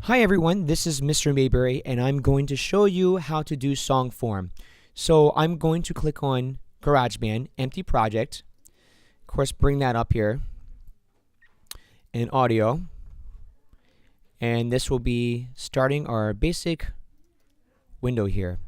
Hi everyone, this is Mr. Mayberry and I'm going to show you how to do song form. So I'm going to click on GarageBand, empty project. Of course, bring that up here in audio. And this will be starting our basic window here.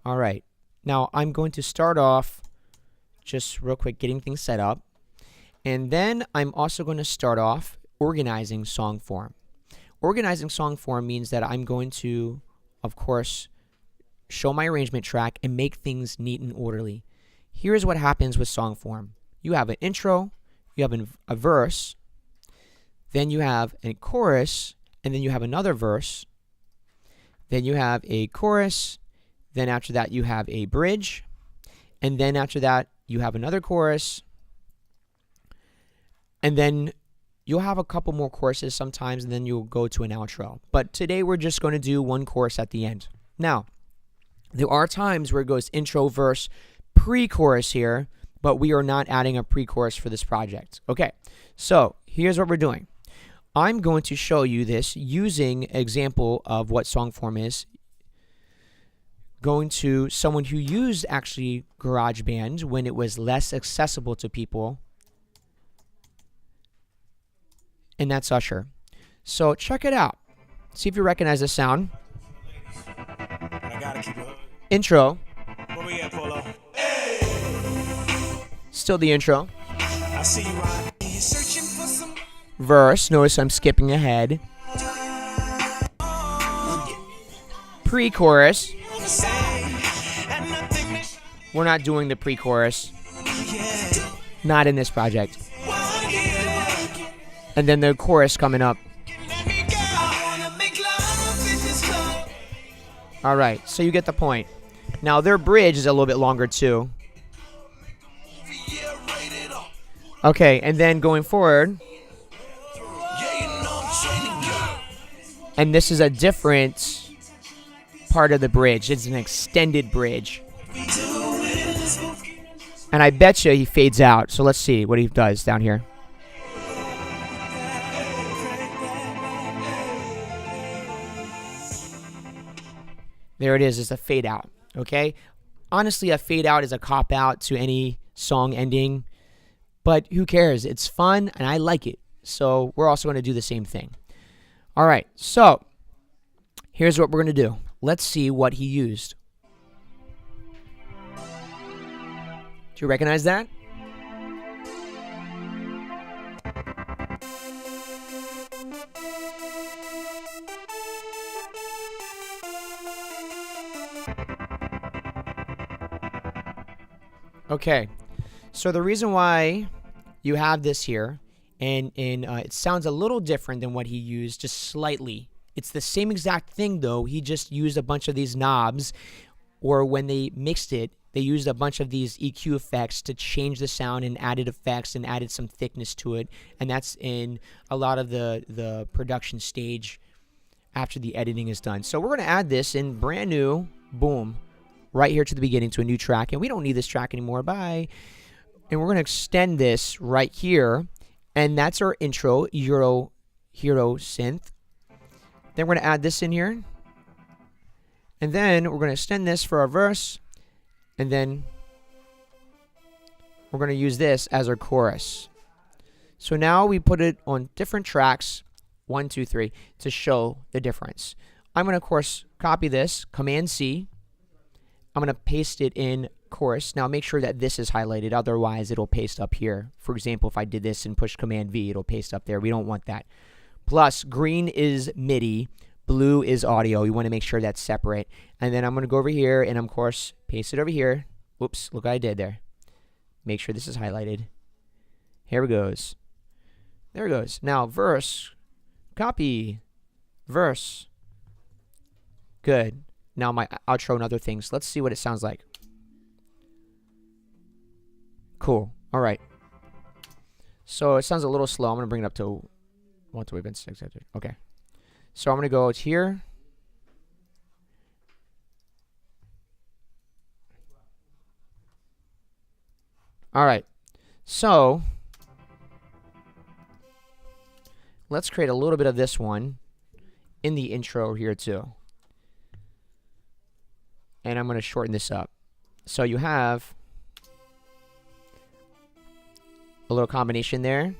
Alright, now I'm going to start off just real quick getting things set up. And then I'm also going to start off organizing song form. Organizing song form means that I'm going to, of course, show my arrangement track and make things neat and orderly. Here's what happens with song form. You have an intro, you have a verse, then you have a chorus, and then you have another verse, then you have a chorus, then after that you have a bridge, and then after that you have another chorus, and then you'll have a couple more choruses sometimes, and then you'll go to an outro. But today we're just going to do one chorus at the end. Now, there are times where it goes intro, verse, pre-chorus here, but we are not adding a pre-chorus for this project. Okay, so here's what we're doing. I'm going to show you this using an example of what song form is. Going to someone who used actually GarageBand when it was less accessible to people, and that's Usher. So check it out. See if you recognize the sound. Intro. Where we at, Polo? Still the intro. I see you right. You're searching for some Verse. Notice I'm skipping ahead. Pre-chorus. and nothing that We're not doing the pre-chorus. Not in this project. And then the chorus coming up. let me go. I wanna make love in this club. Alright, so you get the point. Now their bridge is a little bit longer too. Yeah, rated R. Okay, and then going forward, Yeah, you know I'm training you. and this is a different part of the bridge. It's an extended bridge. We do it in this booth. And I bet you he fades out. So let's see what he does down here. There it is. It's a fade out. Okay? Honestly, a fade out is a cop out to any song ending. But who cares? It's fun and I like it. So we're also going to do the same thing. All right. So here's what we're going to do. Let's see what he used. Do you recognize that? Okay, so the reason why you have this here, and it sounds a little different than what he used, just slightly. It's the same exact thing though. He just used a bunch of these knobs, or when they mixed it, they used a bunch of these EQ effects to change the sound and added effects and added some thickness to it. And that's in a lot of the production stage after the editing is done. So we're going to add this in brand new, boom, right here to the beginning to a new track. And we don't need this track anymore, bye. And we're going to extend this right here. And that's our intro, Euro Hero Synth. Then we're going to add this in here. And then we're going to extend this for our verse. And then we're going to use this as our chorus. So now we put it on different tracks, 1, 2, 3, to show the difference. I'm going to, of course, copy this, Command C. I'm going to paste it in chorus. Now make sure that this is highlighted, otherwise it'll paste up here. For example, if I did this and push Command V, it'll paste up there. We don't want that. Plus, green is MIDI. Blue is audio. You want to make sure that's separate. And then I'm going to go over here and, of course, paste it over here. Whoops, look what I did there. Make sure this is highlighted. Here it goes. There it goes. Now, verse. Copy. Verse. Good. Now my outro and other things. Let's see what it sounds like. Cool. All right. So it sounds a little slow. I'm going to bring it up to 1 to 6. Okay. So I'm going to go here. All right. So let's create a little bit of this one in the intro here too. And I'm going to shorten this up. So you have a little combination there.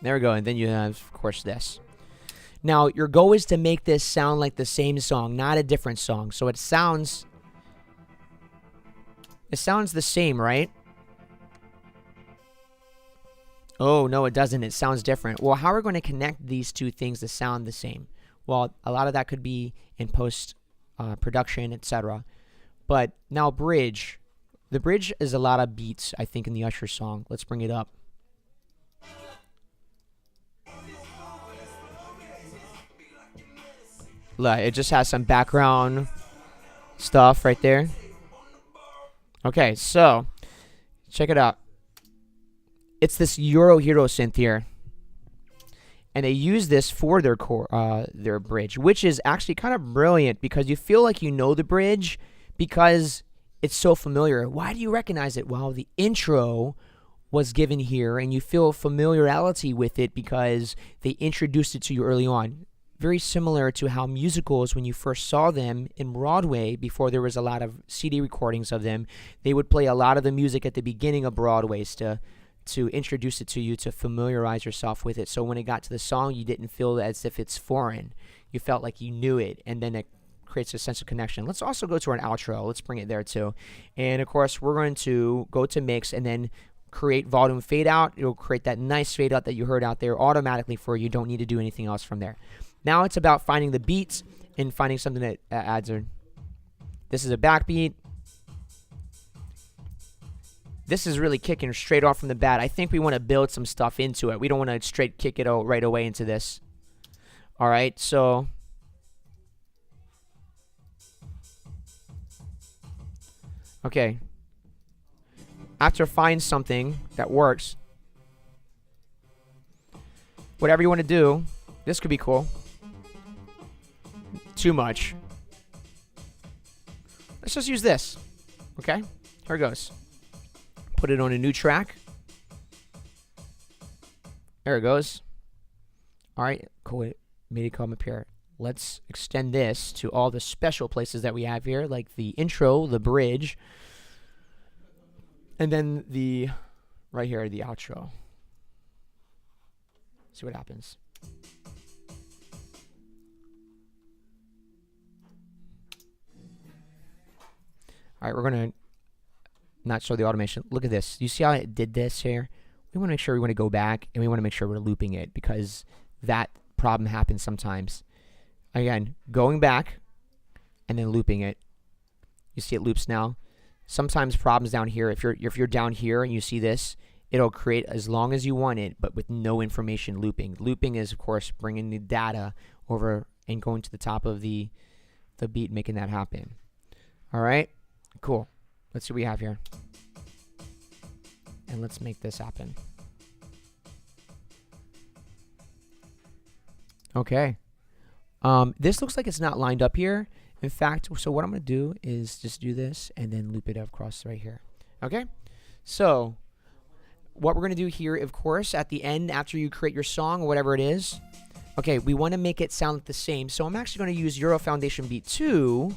There we go. And then you have, of course, this. Now, your goal is to make this sound like the same song, not a different song. So it sounds the same, right? Oh, no, it doesn't. It sounds different. Well, how are we going to connect these two things to sound the same? Well, a lot of that could be in post production, etc. But now bridge. The bridge is a lot of beats, I think, in the Usher song. Let's bring it up. Look, it just has some background stuff right there. Okay, so check it out. It's this Euro Hero synth here. And they use this for their bridge, which is actually kind of brilliant because you feel like you know the bridge because it's so familiar. Why do you recognize it? Well, the intro was given here, and you feel familiarity with it because they introduced it to you early on. Very similar to how musicals, when you first saw them in Broadway, before there was a lot of CD recordings of them, they would play a lot of the music at the beginning of Broadway's to introduce it to you, to familiarize yourself with it. So when it got to the song, you didn't feel as if it's foreign. You felt like you knew it, and then it creates a sense of connection. Let's also go to an outro. Let's bring it there too. And of course, we're going to go to mix and then create volume fade out. It'll create that nice fade out that you heard out there automatically for you. You don't need to do anything else from there. Now it's about finding the beats and finding something that adds in. This is a backbeat. This is really kicking straight off from the bat. I think we want to build some stuff into it. We don't want to straight kick it out right away into this. All right, so okay. After find something that works, whatever you want to do, this could be cool. Too much. Let's just use this. Okay, here it goes. Put it on a new track. There it goes. All right, cool. Made it come up here. Let's extend this to all the special places that we have here, like the intro, the bridge, and then the right here, the outro. See what happens. All right, we're going to not show the automation. Look at this. You see how it did this here? We want to make sure we want to go back, and we want to make sure we're looping it because that problem happens sometimes. Again, going back and then looping it. You see it loops now. Sometimes problems down here. If you're down here and you see this, it'll create as long as you want it, but with no information looping. Looping is, of course, bringing the data over and going to the top of the beat, making that happen. All right, cool. Let's see what we have here. And let's make this happen. Okay. This looks like it's not lined up here. In fact, so what I'm going to do is just do this and then loop it across right here. Okay? So, what we're going to do here, of course, at the end, after you create your song or whatever it is, okay, we want to make it sound the same. So, I'm actually going to use Euro Foundation Beat 2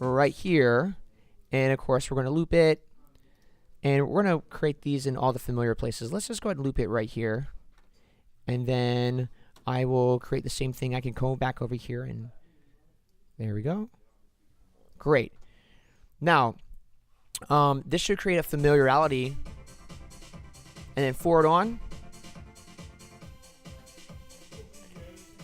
right here. And of course, we're going to loop it. And we're going to create these in all the familiar places. Let's just go ahead and loop it right here. And then I will create the same thing. I can go back over here and there we go. Great. Now, this should create a familiarity. And then forward on.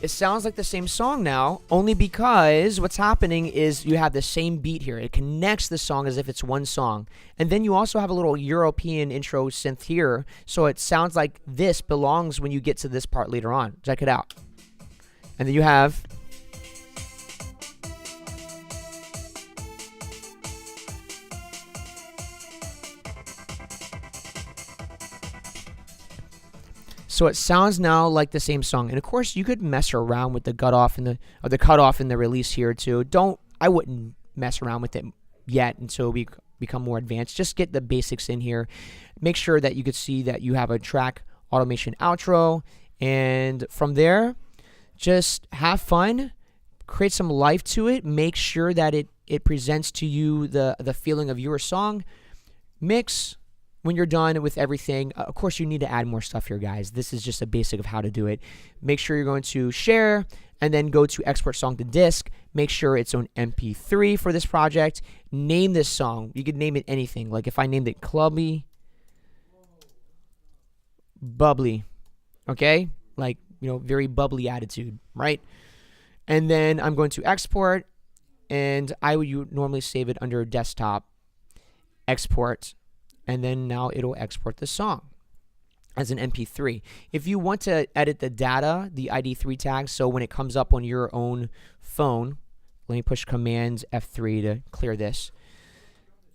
It sounds like the same song now, only because what's happening is you have the same beat here. It connects the song as if it's one song. And then you also have a little European intro synth here, so it sounds like this belongs when you get to this part later on. Check it out. And then you have... So it sounds now like the same song. And of course, you could mess around with the cutoff and the cutoff in the release here too. I wouldn't mess around with it yet until we become more advanced. Just get the basics in here. Make sure that you could see that you have a track automation outro, And from there, just have fun, create some life to it, make sure that it presents to you the feeling of your song. Mix. When you're done with everything, of course you need to add more stuff here, guys. This is just a basic of how to do it. Make sure you're going to share and then go to export song to disk. Make sure it's on MP3 for this project. Name this song. You could name it anything. Like if I named it Clubby Bubbly, okay? Like, you know, very bubbly attitude, right? And then I'm going to export, and I would normally save it under desktop, export, and then now it'll export the song as an MP3. If you want to edit the data, the ID3 tags, so when it comes up on your own phone, let me push Command F3 to clear this.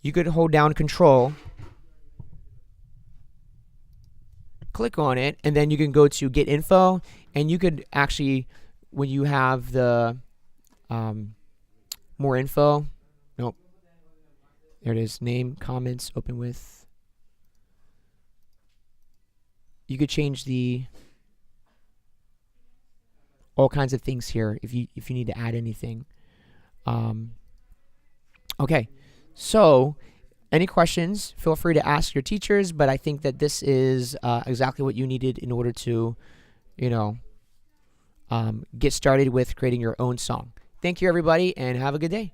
You could hold down Control, click on it, and then you can go to Get Info, and you could actually, when you have the more info, nope, there it is, name, comments, open with. You could change all kinds of things here if you need to add anything. Okay, so any questions, feel free to ask your teachers, but I think that this is exactly what you needed in order to, you know, get started with creating your own song. Thank you, everybody, and have a good day.